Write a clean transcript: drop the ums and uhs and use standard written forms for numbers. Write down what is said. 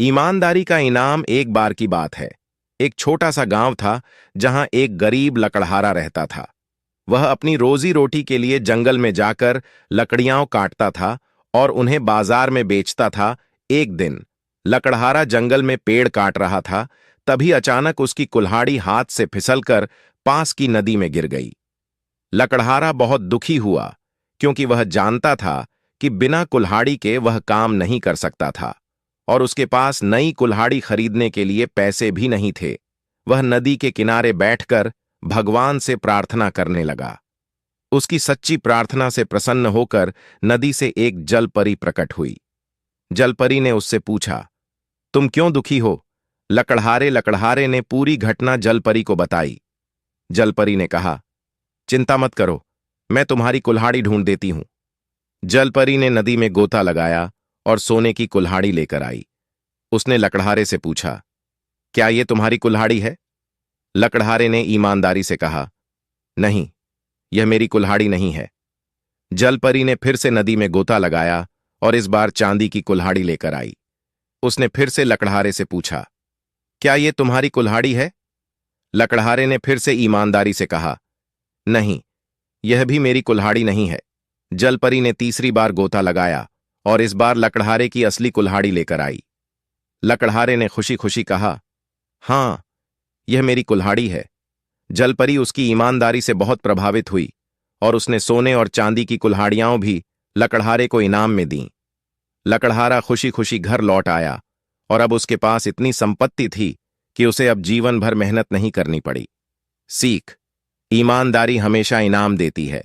ईमानदारी का इनाम। एक बार की बात है। एक छोटा सा गांव था जहां एक गरीब लकड़हारा रहता था। वह अपनी रोजी रोटी के लिए जंगल में जाकर लकड़ियां काटता था और उन्हें बाजार में बेचता था। एक दिन लकड़हारा जंगल में पेड़ काट रहा था, तभी अचानक उसकी कुल्हाड़ी हाथ से फिसलकर पास की नदी में गिर गई। लकड़हारा बहुत दुखी हुआ, क्योंकि वह जानता था कि बिना कुल्हाड़ी के वह काम नहीं कर सकता था और उसके पास नई कुल्हाड़ी खरीदने के लिए पैसे भी नहीं थे। वह नदी के किनारे बैठकर भगवान से प्रार्थना करने लगा। उसकी सच्ची प्रार्थना से प्रसन्न होकर नदी से एक जलपरी प्रकट हुई। जलपरी ने उससे पूछा, तुम क्यों दुखी हो? लकड़हारे ने पूरी घटना जलपरी को बताई। जलपरी ने कहा, चिंता मत करो, मैं तुम्हारी कुल्हाड़ी ढूंढ देती हूं। जलपरी ने नदी में गोता लगाया और सोने की कुल्हाड़ी लेकर आई। उसने लकड़हारे से पूछा, क्या ये तुम्हारी कुल्हाड़ी है? लकड़हारे ने ईमानदारी से कहा, नहीं, यह मेरी कुल्हाड़ी नहीं है। जलपरी ने फिर से नदी में गोता लगाया और इस बार चांदी की कुल्हाड़ी लेकर आई। उसने फिर से लकड़हारे से पूछा, क्या ये तुम्हारी कुल्हाड़ी है? लकड़हारे ने फिर से ईमानदारी से कहा, नहीं, यह भी मेरी कुल्हाड़ी नहीं है। जलपरी ने तीसरी बार गोता लगाया और इस बार लकड़हारे की असली कुल्हाड़ी लेकर आई। लकड़हारे ने खुशी खुशी कहा, हां, यह मेरी कुल्हाड़ी है। जलपरी उसकी ईमानदारी से बहुत प्रभावित हुई और उसने सोने और चांदी की कुल्हाड़ियां भी लकड़हारे को इनाम में दीं। लकड़हारा खुशी खुशी घर लौट आया और अब उसके पास इतनी संपत्ति थी कि उसे अब जीवन भर मेहनत नहीं करनी पड़ी। सीख: ईमानदारी हमेशा इनाम देती है।